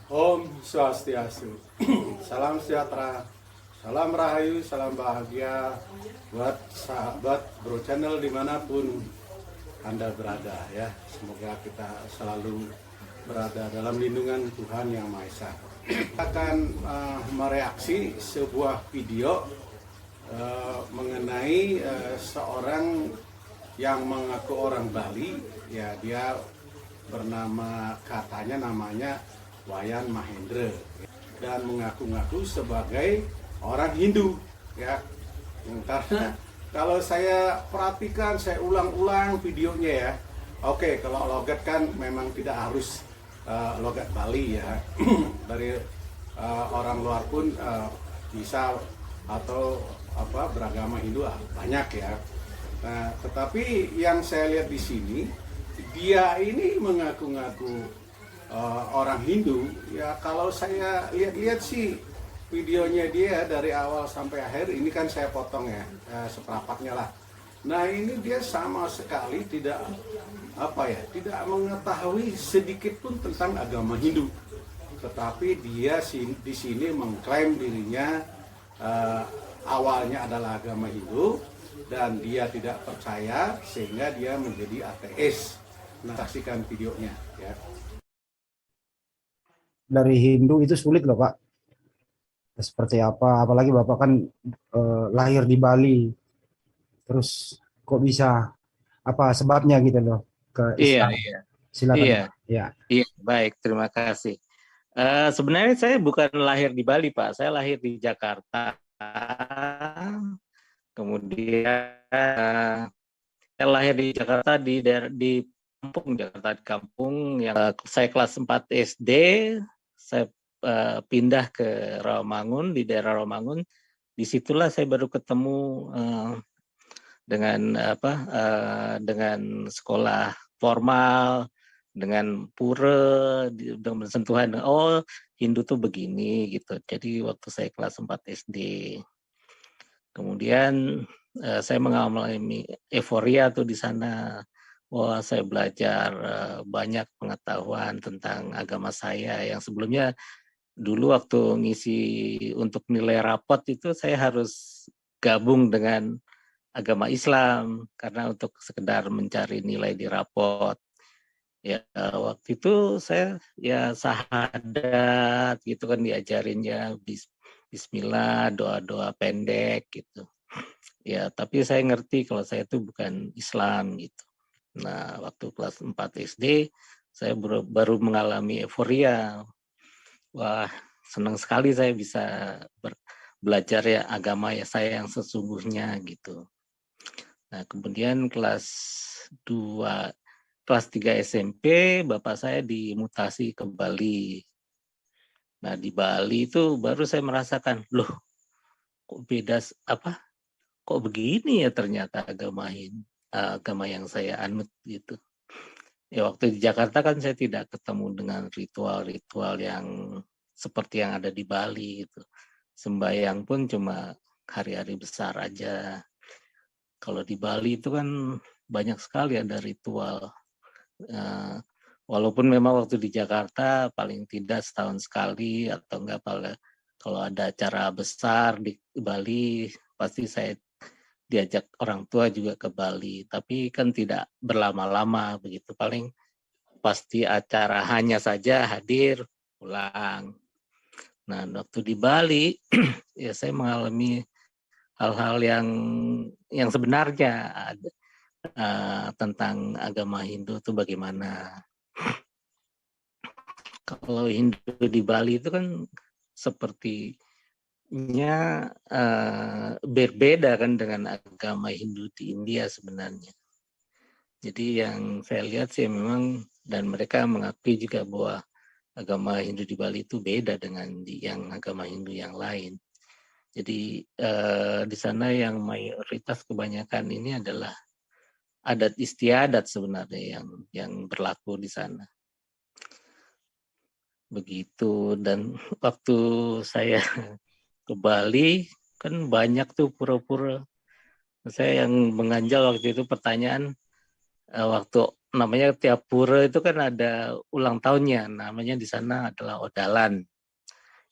Om Swastiastu. Salam sejahtera, salam rahayu, salam bahagia buat sahabat Bro Channel dimanapun Anda berada ya. Semoga kita selalu berada dalam lindungan Tuhan Yang Maha Esa. Akan mereaksi sebuah video mengenai seorang yang mengaku orang Bali, ya dia bernama, katanya namanya Wayan Mahendra, dan mengaku-ngaku sebagai orang Hindu ya. Karena kalau saya perhatikan, saya ulang-ulang videonya ya. Oke, kalau logat kan memang tidak harus logat Bali ya. Dari orang luar pun bisa, atau beragama Hindu banyak ya. Nah, tetapi yang saya lihat di sini, dia ini mengaku-ngaku orang Hindu ya. Kalau saya lihat-lihat sih videonya dia dari awal sampai akhir, ini kan saya potong ya, seperempatnya lah. Nah, ini dia sama sekali tidak tidak mengetahui sedikit pun tentang agama Hindu. Tetapi dia di sini mengklaim dirinya awalnya adalah agama Hindu dan dia tidak percaya sehingga dia menjadi ateis. Nah, saksikan videonya ya. Dari Hindu itu sulit loh Pak. Seperti apa? Apalagi Bapak kan lahir di Bali. Terus kok bisa, apa sebabnya gitu loh ke Iya, Islam? iya, Silakan iya, Pak. Ya. iya, baik, terima kasih. Sebenarnya saya bukan lahir di Bali, Pak. Saya lahir di Jakarta. Kemudian saya lahir di Jakarta di daerah di kampung Jakarta, di kampung yang saya kelas 4 SD, saya pindah ke Rawamangun, di daerah Rawamangun. Disitulah saya baru ketemu dengan dengan sekolah formal, dengan pura, dengan bersentuhan dengan Hindu tuh begini gitu. Jadi waktu saya kelas 4 SD. Kemudian saya mengalami euforia tuh di sana. Wah, saya belajar banyak pengetahuan tentang agama saya yang sebelumnya dulu waktu ngisi untuk nilai rapot itu saya harus gabung dengan agama Islam karena untuk sekedar mencari nilai di rapot. Ya, waktu itu saya ya sahadat gitu kan diajarinnya bismillah, doa-doa pendek gitu. Ya, tapi saya ngerti kalau saya itu bukan Islam gitu. Nah, waktu kelas 4 SD saya baru mengalami euforia. Wah, senang sekali saya bisa belajar ya agama ya saya yang sesungguhnya gitu. Nah, kemudian kelas 2, kelas 3 SMP, bapak saya dimutasi ke Bali. Nah, di Bali itu baru saya merasakan, loh, kok beda kok begini ya ternyata agama yang saya anut gitu. Ya waktu di Jakarta kan saya tidak ketemu dengan ritual-ritual yang seperti yang ada di Bali gitu. Sembahyang pun cuma hari-hari besar aja. Kalau di Bali itu kan banyak sekali ada ritual. Walaupun memang waktu di Jakarta paling tidak setahun sekali atau enggak kalau ada acara besar di Bali pasti saya diajak orang tua juga ke Bali, tapi kan tidak berlama-lama begitu, paling pasti acara hanya saja hadir pulang. Nah, waktu di Bali ya saya mengalami hal-hal yang sebenarnya ada tentang agama Hindu itu bagaimana. Kalau Hindu di Bali itu kan sepertinya berbeda kan dengan agama Hindu di India sebenarnya. Jadi yang saya lihat sih memang, dan mereka mengakui juga bahwa agama Hindu di Bali itu beda dengan yang agama Hindu yang lain. Jadi di sana yang mayoritas kebanyakan ini adalah adat istiadat sebenarnya yang berlaku di sana. Begitu, dan waktu saya ke Bali kan banyak tuh pura-pura. Saya yang mengganjal waktu itu pertanyaan, waktu namanya tiap pura itu kan ada ulang tahunnya, namanya di sana adalah Odalan.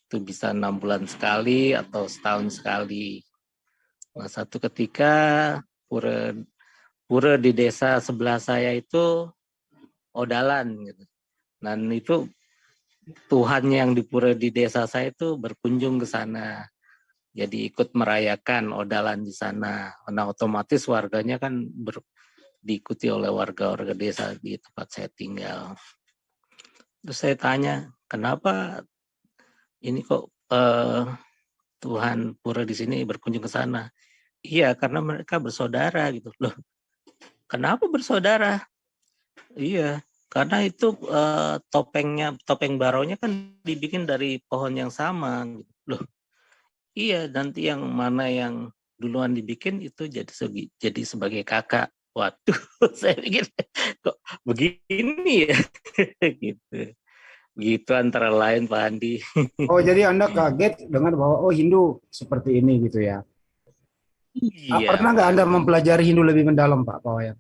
Itu bisa 6 bulan sekali atau setahun sekali. Nah, satu ketika pura pura di desa sebelah saya itu Odalan gitu. Dan itu Tuhan yang di pura di desa saya itu berkunjung ke sana. Jadi ikut merayakan Odalan di sana. Nah, otomatis warganya kan diikuti oleh warga-warga desa di tempat saya tinggal. Terus saya tanya, kenapa ini kok Tuhan pura di sini berkunjung ke sana? Iya, karena mereka bersaudara gitu. Loh, kenapa bersaudara? Iya, karena itu topeng baraunya kan dibikin dari pohon yang sama. Loh, iya, nanti yang mana yang duluan dibikin itu jadi sebagai kakak. Waduh, saya pikir kok begini ya, gitu. Gitu antara lain Pak Andi. Oh, jadi Anda kaget dengan bahwa oh Hindu seperti ini gitu ya. Iya Pernah nggak Pak. Anda mempelajari Hindu lebih mendalam, Pak Wayan?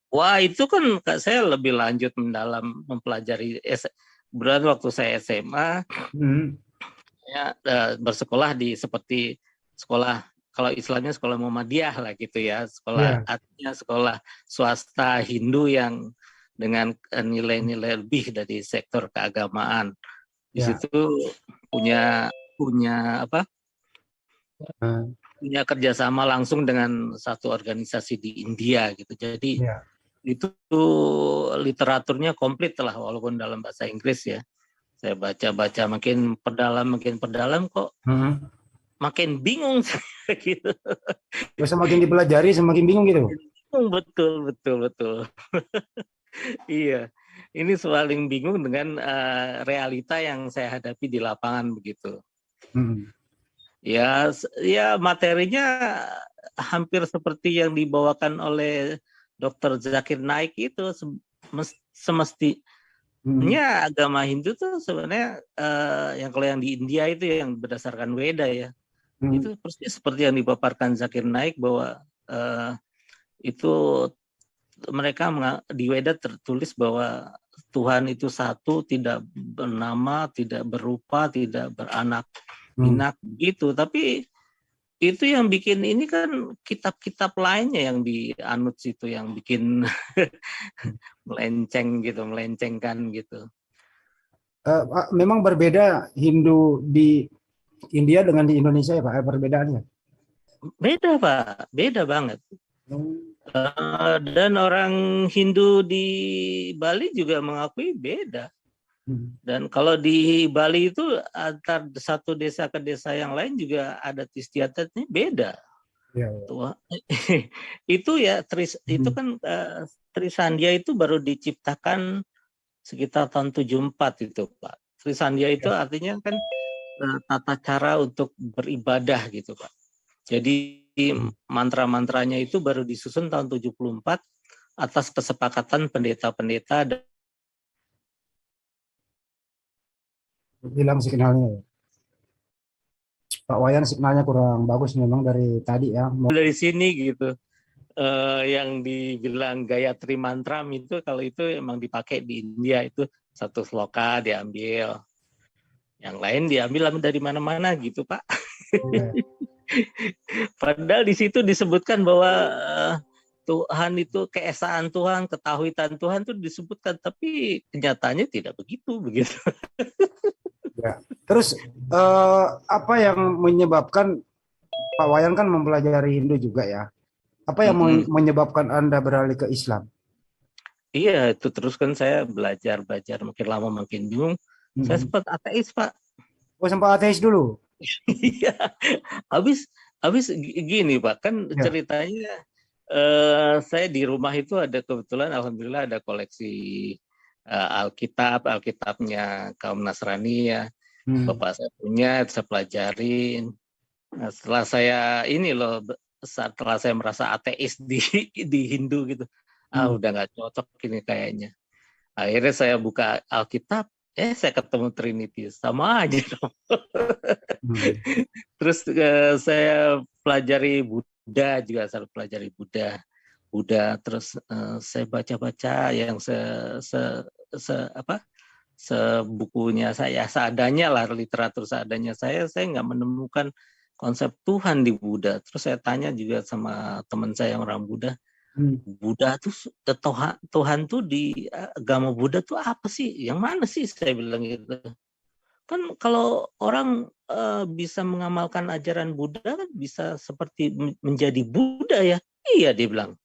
Wah itu kan saya lebih lanjut mendalam mempelajari. Berarti waktu saya SMA Hmm. ya, bersekolah di seperti sekolah, kalau istilahnya sekolah Muhammadiyah lah gitu ya, sekolah Iya. artinya sekolah swasta Hindu yang dengan nilai-nilai lebih dari sektor keagamaan. Di Ya. situ punya punya apa? Hmm. Punya kerjasama langsung dengan satu organisasi di India gitu. Jadi Ya. itu literaturnya komplit lah walaupun dalam bahasa Inggris ya. Saya baca-baca makin perdalam kok Hmm. makin bingung saya gitu. Terus semakin dipelajari semakin bingung gitu. Betul, betul, betul. Iya. Ini paling bingung dengan realita yang saya hadapi di lapangan begitu. Hmm. Ya, ya materinya hampir seperti yang dibawakan oleh Dr. Zakir Naik itu semestinya Hmm. agama Hindu tuh sebenarnya yang kalau yang di India itu yang berdasarkan Weda ya. Hmm. Itu persis seperti yang dipaparkan Zakir Naik bahwa itu mereka di Weda tertulis bahwa Tuhan itu satu, tidak bernama, tidak berupa, tidak beranak pinak gitu. Tapi itu yang bikin ini kan kitab-kitab lainnya yang dianut situ yang bikin melencengkan gitu. Memang berbeda Hindu di India dengan di Indonesia ya Pak, perbedaannya. Beda Pak, beda banget. Hmm. Dan orang Hindu di Bali juga mengakui beda. Dan kalau di Bali itu antar satu desa ke desa yang lain juga adat istiadatnya beda. Ya, ya. Itu ya itu kan Trisandia itu baru diciptakan sekitar tahun 74 itu Pak. Trisandia itu artinya kan tata cara untuk beribadah gitu Pak. Jadi mantra-mantranya itu baru disusun tahun 74 atas kesepakatan pendeta-pendeta. Hilang signalnya ya. Pak Wayan signalnya kurang bagus memang dari tadi ya. Dari sini gitu. Yang dibilang Gayatri Mantram itu kalau itu emang dipakai di India itu satu sloka diambil. Yang lain diambil dari mana-mana gitu Pak. Ya. Padahal di situ disebutkan bahwa Tuhan itu keesaan Tuhan, ketahuitan Tuhan itu disebutkan, tapi kenyataannya tidak begitu. Ya. Terus apa yang menyebabkan Pak Wayan kan mempelajari Hindu juga ya? Apa yang menyebabkan Anda beralih ke Islam? Iya, itu terus kan saya belajar makin lama makin bingung. Saya sempat ateis Pak. Oh, sempat ateis dulu? Iya, habis gini Pak, kan ceritanya saya di rumah itu ada kebetulan alhamdulillah ada koleksi Alkitabnya kaum Nasrani ya. Bapak saya punya, saya pelajarin. Nah, setelah saya setelah saya merasa ateis di Hindu gitu, udah nggak cocok ini kayaknya. Akhirnya saya buka Alkitab, saya ketemu Trinity, sama aja dong. Terus saya pelajari Buddha juga, saya pelajari Buddha Buddha, terus saya baca-baca yang sebukunya saya, seadanya lah, literatur seadanya saya nggak menemukan konsep Tuhan di Buddha. Terus saya tanya juga sama teman saya yang orang Buddha, Buddha tuh Tuhan tuh di agama Buddha tuh apa sih? Yang mana sih? Saya bilang gitu. Kan kalau orang bisa mengamalkan ajaran Buddha kan bisa seperti menjadi Buddha ya. Iya, dia bilang.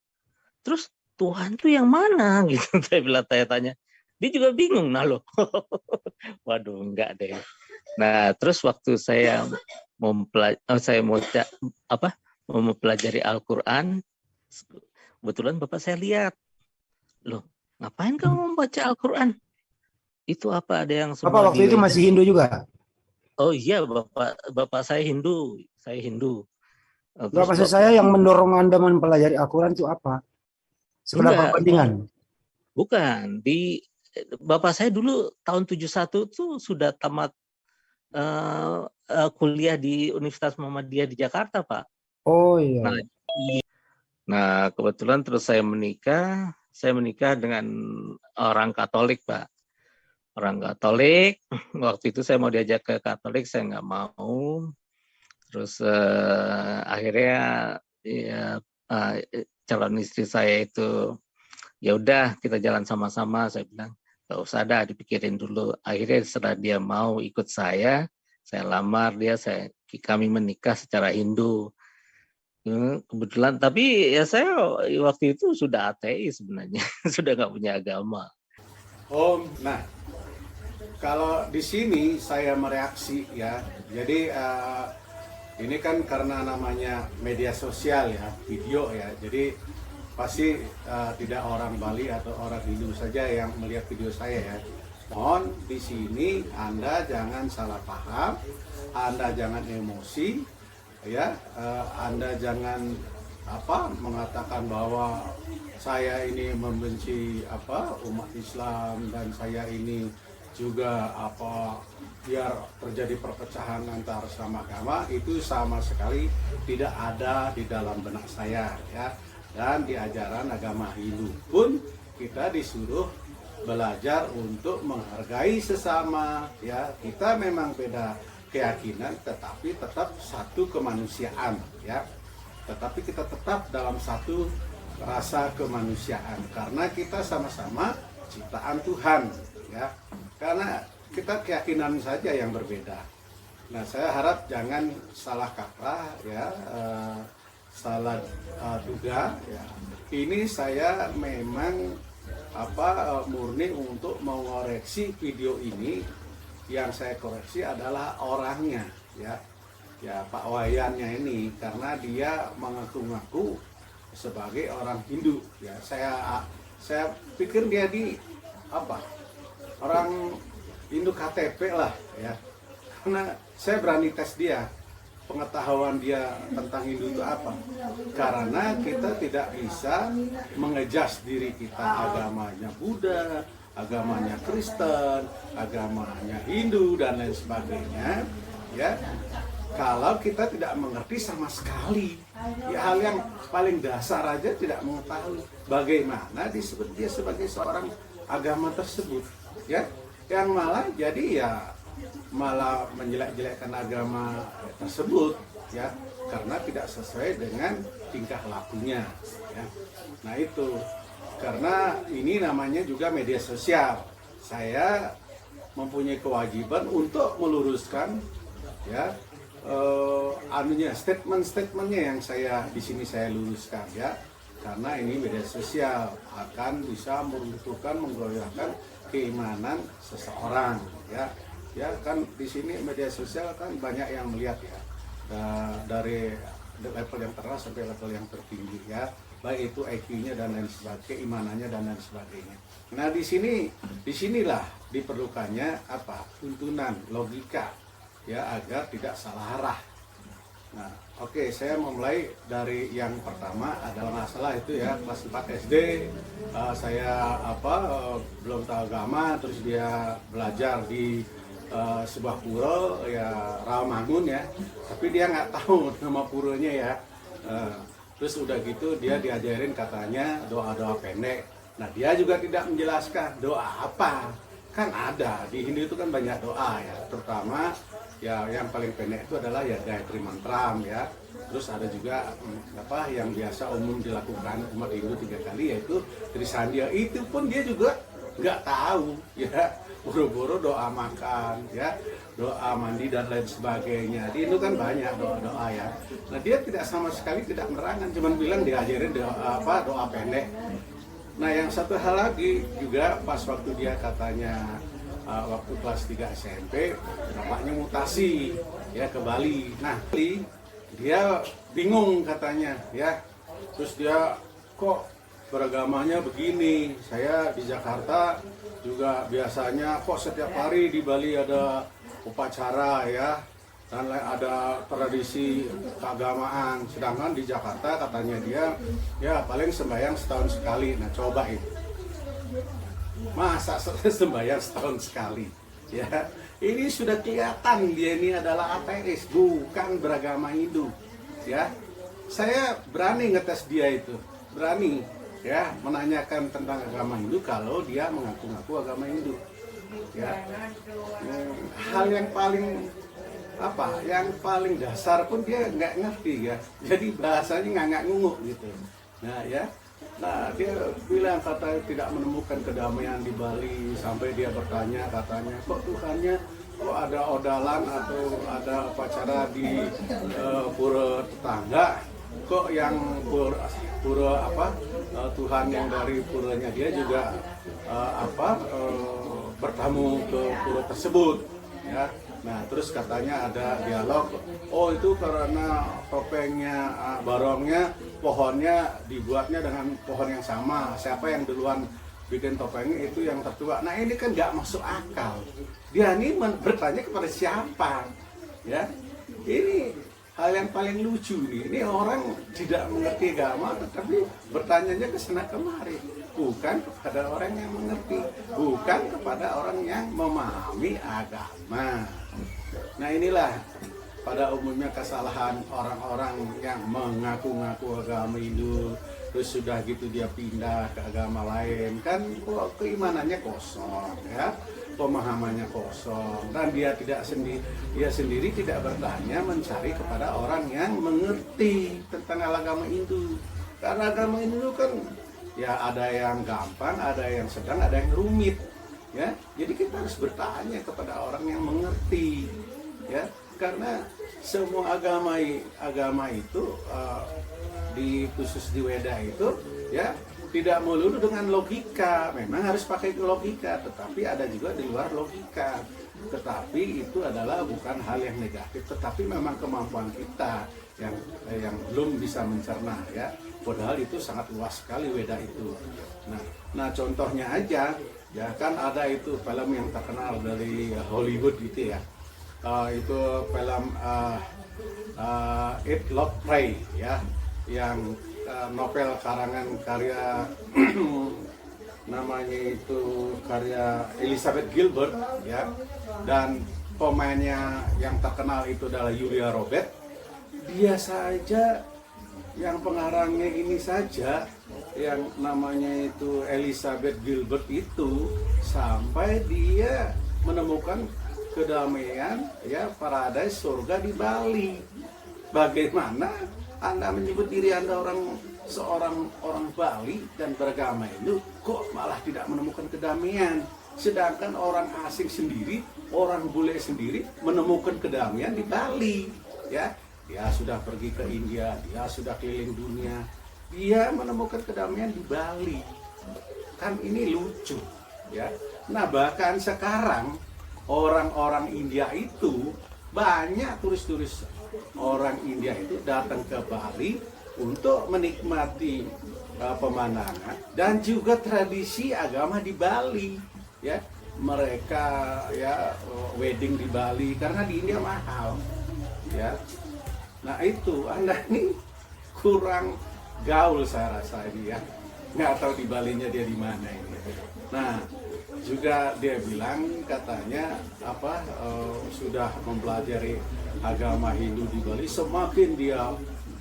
Terus Tuhan tuh yang mana gitu, saya bilang, tanya. Dia juga bingung, nah loh. Waduh, enggak deh. Nah, terus waktu saya mau mempelajari Al-Qur'an, kebetulan Bapak saya lihat, loh, ngapain kamu membaca Al-Qur'an? Itu apa, ada yang Bapak semua waktu itu masih Hindu juga? Oh iya, Bapak saya Hindu, saya Hindu. Enggak, maksud saya yang mendorong Anda mempelajari Al-Quran itu apa? Sekedar perbandingan? Bukan. Bapak saya dulu tahun 71 tuh sudah tamat kuliah di Universitas Muhammadiyah di Jakarta, Pak. Oh iya. Nah, kebetulan terus saya menikah dengan orang Katolik, Pak. Orang Katolik, waktu itu saya mau diajak ke Katolik, saya nggak mau. Terus akhirnya ya, calon istri saya itu, ya udah kita jalan sama-sama, saya bilang nggak usah dah, dipikirin dulu. Akhirnya setelah dia mau ikut saya lamar dia, kami menikah secara Hindu. Kebetulan, tapi ya saya waktu itu sudah ateis sebenarnya, sudah nggak punya agama. Nah, kalau di sini saya mereaksi ya, jadi ini kan karena namanya media sosial ya, video ya, jadi pasti tidak orang Bali atau orang Hindu saja yang melihat video saya ya. Mohon di sini Anda jangan salah paham, Anda jangan emosi, ya, Anda jangan mengatakan bahwa saya ini membenci umat Islam dan saya ini juga biar terjadi perpecahan antar sama agama. Itu sama sekali tidak ada di dalam benak saya ya. Dan di ajaran agama Hindu pun kita disuruh belajar untuk menghargai sesama ya. Kita memang beda keyakinan tetapi tetap satu kemanusiaan ya. Tetapi kita tetap dalam satu rasa kemanusiaan karena kita sama-sama ciptaan Tuhan ya. Karena kita keyakinan saja yang berbeda. Nah, saya harap jangan salah kaprah ya, salah duga ya. Ini saya memang murni untuk mengoreksi video ini. Yang saya koreksi adalah orangnya ya. Ya, Pak Wayannya ini, karena dia mengaku-ngaku sebagai orang Hindu ya. Saya pikir dia orang Hindu KTP lah ya, karena saya berani tes dia, pengetahuan dia tentang Hindu itu apa, karena kita tidak bisa mengejas diri kita agamanya Buddha, agamanya Kristen, agamanya Hindu dan lain sebagainya ya, kalau kita tidak mengerti sama sekali ya, hal yang paling dasar aja tidak mengetahui bagaimana disebut dia sebagai seorang agama tersebut ya, yang malah jadi ya malah menjelek-jelekkan agama tersebut ya, karena tidak sesuai dengan tingkah lakunya ya. Nah itu, karena ini namanya juga media sosial, saya mempunyai kewajiban untuk meluruskan ya statement-statementnya yang di sini saya luruskan ya, karena ini media sosial akan bisa meruntuhkan, menggoyahkan keimanan seseorang ya. Ya kan di sini media sosial kan banyak yang melihat ya, dari level yang terendah sampai level yang tertinggi ya, baik itu IQ-nya dan lain sebagainya, keimanannya dan lain sebagainya. Nah disinilah diperlukannya tuntunan logika ya, agar tidak salah arah. Nah oke, saya memulai dari yang pertama adalah masalah itu ya, kelas 4 SD saya belum tahu agama, terus dia belajar di sebuah pura ya, Rawamangun ya, tapi dia nggak tahu nama puranya ya. Terus udah gitu dia diajarin katanya doa-doa pendek. Nah dia juga tidak menjelaskan doa apa. Kan ada, di Hindu itu kan banyak doa ya. Terutama ya yang paling pendek itu adalah ya Gayatri Mantram ya. Terus ada juga apa yang biasa umum dilakukan umat Hindu 3 kali, yaitu Trisandia. Itu pun dia juga nggak tahu ya, buru-buru doa makan ya, doa mandi dan lain sebagainya. Di Hindu kan banyak doa-doa ya. Nah dia tidak sama sekali tidak menerangkan, cuman bilang diajarin doa pendek. Nah yang satu hal lagi juga pas waktu dia katanya waktu kelas 3 SMP bapaknya mutasi ya ke Bali. Nah dia bingung katanya ya, terus dia kok beragamanya begini, saya di Jakarta juga biasanya kok setiap hari di Bali ada upacara ya, dan ada tradisi keagamaan, sedangkan di Jakarta katanya dia ya paling sembahyang setahun sekali. Nah coba itu, masa sembahyang setahun sekali ya, ini sudah kelihatan dia ini adalah ateis, bukan beragama Hindu ya. Saya berani ngetes dia itu, berani ya menanyakan tentang agama Hindu kalau dia mengaku-ngaku agama Hindu ya. Hal yang paling yang paling dasar pun dia nggak ngerti ya, jadi bahasanya nggak ngunguk gitu. Nah ya, nah dia bilang katanya tidak menemukan kedamaian di Bali, sampai dia bertanya katanya kok Tuhannya kok ada odalan atau ada upacara di pura tetangga, kok yang pura Tuhan yang dari puranya dia juga bertamu ke pura tersebut ya. Nah terus katanya ada dialog, oh itu karena topengnya barongnya, pohonnya dibuatnya dengan pohon yang sama, siapa yang duluan bikin topengnya itu yang tertua. Nah ini kan nggak masuk akal, dia ini bertanya kepada siapa ya. Ini hal yang paling lucu nih, ini orang tidak mengerti agama tetapi bertanyanya ke sana kemari, bukan kepada orang yang mengerti, bukan kepada orang yang memahami agama. Nah inilah pada umumnya kesalahan orang-orang yang mengaku-ngaku agama Hindu, terus sudah gitu dia pindah ke agama lain, kan keimanannya kosong ya, pemahamannya kosong, dan dia sendiri tidak bertanya mencari kepada orang yang mengerti tentang agama Hindu. Karena agama Hindu kan ya ada yang gampang, ada yang sedang, ada yang rumit ya. Jadi kita harus bertanya kepada orang yang mengerti ya, karena semua agama itu khusus di Weda itu ya tidak melulu dengan logika, memang harus pakai logika, tetapi ada juga di luar logika. Tetapi itu adalah bukan hal yang negatif, tetapi memang kemampuan kita yang belum bisa mencerna ya. Padahal itu sangat luas sekali Weda itu. Nah contohnya aja ya, kan ada itu film yang terkenal dari Hollywood gitu ya. Itu film Eat, Love, Pray ya, yang novel karangan karya namanya itu karya Elizabeth Gilbert ya, dan pemainnya yang terkenal itu adalah Julia Roberts. Dia saja yang pengarangnya ini saja yang namanya itu Elizabeth Gilbert itu sampai dia menemukan kedamaian ya, paradise surga di Bali. Bagaimana Anda menyebut diri Anda seorang orang Bali dan beragama Hindu kok malah tidak menemukan kedamaian, sedangkan orang asing sendiri, orang bule sendiri menemukan kedamaian di Bali ya. Dia sudah pergi ke India, dia sudah keliling dunia, dia menemukan kedamaian di Bali. Kan ini lucu ya. Nah bahkan sekarang orang-orang India itu banyak turis-turis orang India itu datang ke Bali untuk menikmati pemandangan dan juga tradisi agama di Bali ya. Mereka ya wedding di Bali karena di India mahal ya. Nah itu Anda ini kurang gaul saya rasa ini ya, nggak tahu di Balinya dia di mana ini. Nah juga dia bilang katanya sudah mempelajari agama Hindu di Bali, semakin dia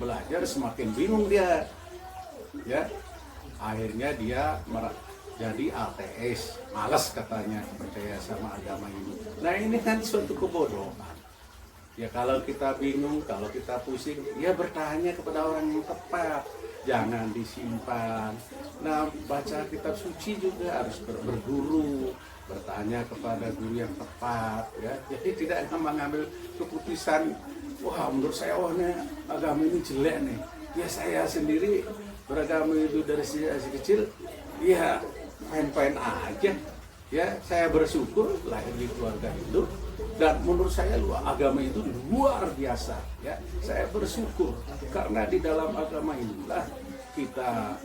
belajar semakin bingung dia, ya. Akhirnya dia jadi ateis, malas katanya percaya sama agama ini. Nah ini kan suatu kebodohan. Ya kalau kita bingung, kalau kita pusing, ya bertanya kepada orang yang tepat, jangan disimpan. Nah baca kitab suci juga harus berguru, bertanya kepada guru yang tepat, ya. Jadi tidak mengambil keputusan, wah menurut saya agama ini jelek nih. Ya saya sendiri beragama itu dari sejak kecil, ya main-main aja. Ya saya bersyukur lahir di keluarga Hindu dan menurut saya agama itu luar biasa. Ya saya bersyukur karena di dalam agama inilah kita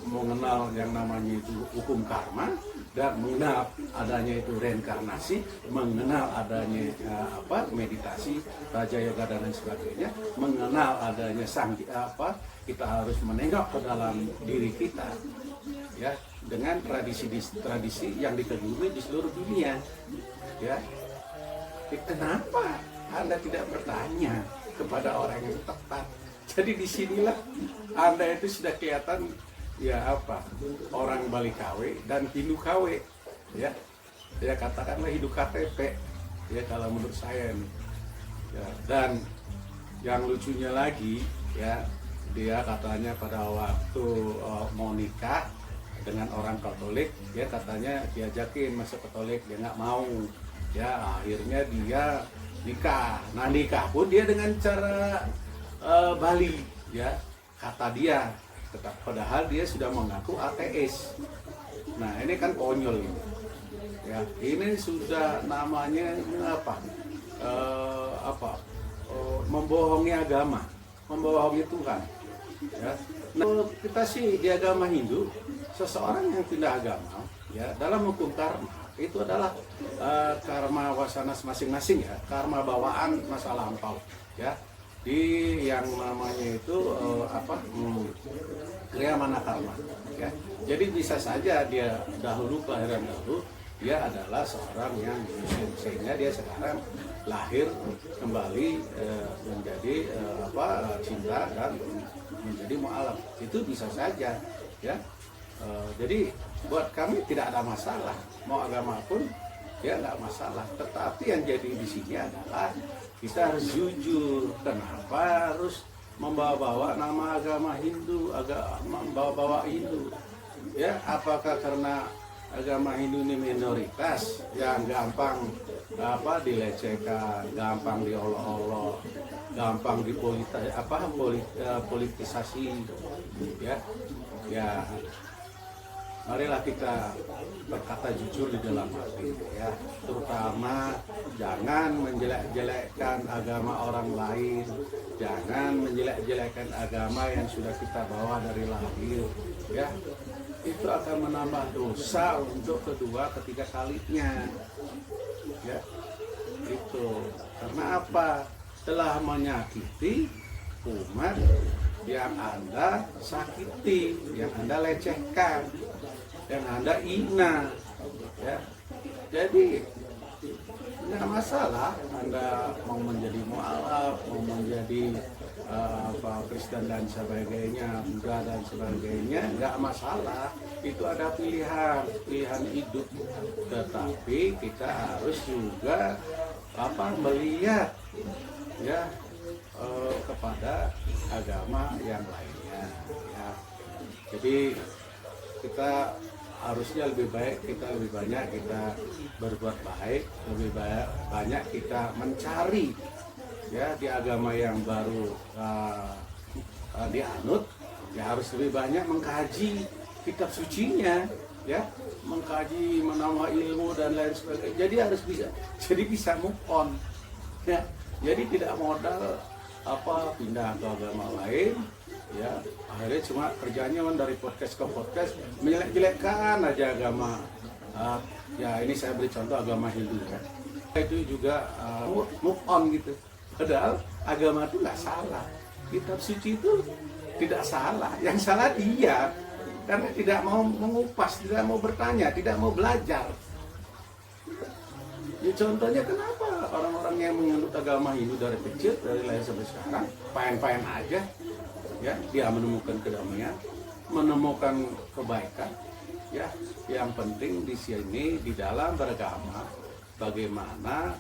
mengenal yang namanya itu hukum karma dan mengenal adanya itu reinkarnasi, mengenal adanya meditasi, raja yoga dan lain sebagainya, mengenal adanya kita harus menengok ke dalam diri kita, ya, dengan tradisi yang diteguri di seluruh dunia, ya. Kenapa Anda tidak bertanya kepada orang yang tepat? Jadi disinilah Anda itu sudah kelihatan orang Bali KW dan Hindu KW, ya katakanlah Hindu KTP, ya kalau menurut saya nih, ya. Dan yang lucunya lagi, ya dia katanya pada waktu mau nikah dengan orang Katolik, ya katanya diajakin masuk Katolik, dia nggak mau, ya akhirnya dia nikah. Nah nikah pun dia dengan cara Bali, ya kata dia, padahal dia sudah mengaku ateis. Nah ini kan konyol ini, ya ini sudah namanya membohongi agama, membohongi Tuhan, ya. Nah, kita sih di agama Hindu, seseorang yang pindah agama, ya dalam hukum karma itu adalah karma wasana masing-masing, ya, karma bawaan masa lampau, ya. Di yang namanya itu kriya mana karma, ya. Jadi bisa saja dia dahulu kelahiran dahulu dia adalah seorang yang muslim sehingga dia sekarang lahir kembali menjadi cinta dan menjadi mu'alaf, itu bisa saja, ya. Jadi buat kami tidak ada masalah, mau agama pun ya nggak masalah. Tetapi yang jadi di sini adalah kita harus jujur. Kenapa harus membawa-bawa nama agama Hindu, membawa-bawa Hindu? Ya, apakah karena agama Hindu ini minoritas yang gampang dilecehkan, gampang diolok-olok, gampang politisasi, ya? Ya, marilah kita berkata jujur di dalam hati, ya. Terutama jangan menjelek-jelekkan agama orang lain, jangan menjelek-jelekkan agama yang sudah kita bawa dari lahir, ya. Itu akan menambah dosa untuk kedua, ketiga kalinya, ya. Itu karena apa? Telah menyakiti umat yang Anda sakiti, yang Anda lecehkan, yang Anda hina, ya. Jadi nggak masalah Anda mau menjadi mu'alaf, mau menjadi Kristen dan sebagainya, Buddha dan sebagainya, nggak masalah. Itu ada pilihan hidup. Tetapi kita harus juga melihat, ya, kepada agama yang lainnya, ya. Jadi kita harusnya lebih banyak kita berbuat baik, lebih banyak kita mencari, ya, di agama yang baru dianut, ya harus lebih banyak mengkaji kitab sucinya, ya, mengkaji, menambah ilmu dan lain sebagainya. Jadi bisa move on, ya. Jadi tidak modal pindah ke agama lain, ya, akhirnya cuma kerjanya dari podcast ke podcast menjelek-jelekkan aja agama. Ya ini saya beri contoh agama Hindu, ya. Itu juga move on gitu. Padahal agama itu nggak salah, kitab suci itu tidak salah, yang salah dia karena tidak mau mengupas, tidak mau bertanya, tidak mau belajar. Ya, contohnya kenapa orang-orang yang menganut agama Hindu dari kecil, dari lahir sampai sekarang, fine-fine aja. Ya, dia menemukan kedamaian, menemukan kebaikan. Ya, yang penting di sini di dalam beragama bagaimana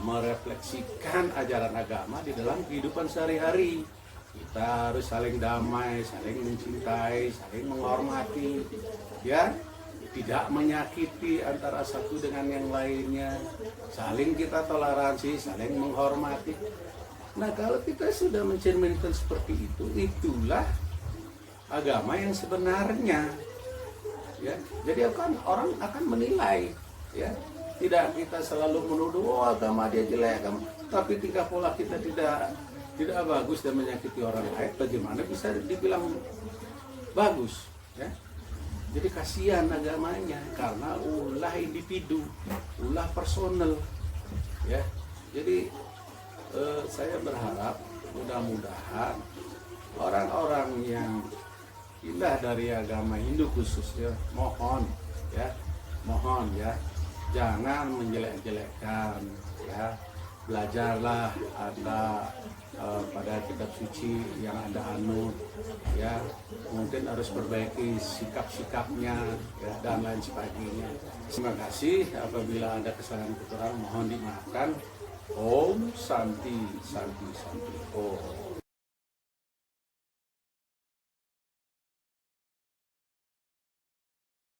merefleksikan ajaran agama di dalam kehidupan sehari-hari. Kita harus saling damai, saling mencintai, saling menghormati, ya, tidak menyakiti antara satu dengan yang lainnya, saling kita toleransi, saling menghormati. Nah, kalau kita sudah mencerminkan seperti itu, itulah agama yang sebenarnya. Ya, jadi orang akan menilai, ya. Tidak kita selalu menuduh, oh agama dia jelek, tapi tingkah pola kita tidak bagus dan menyakiti orang lain. Bagaimana bisa dibilang bagus? Ya. Jadi kasihan agamanya karena ulah individu, ulah personal. Ya, jadi saya berharap mudah-mudahan orang-orang yang pindah dari agama Hindu khususnya, mohon ya, jangan menjelek-jelekkan, ya, belajarlah ada pada kitab suci yang ada anut, ya, mungkin harus perbaiki sikap-sikapnya, ya, dan lain sebagainya. Terima kasih, apabila ada kesalahan kekurangan mohon dimaafkan. Om Santi Santi Santi Om.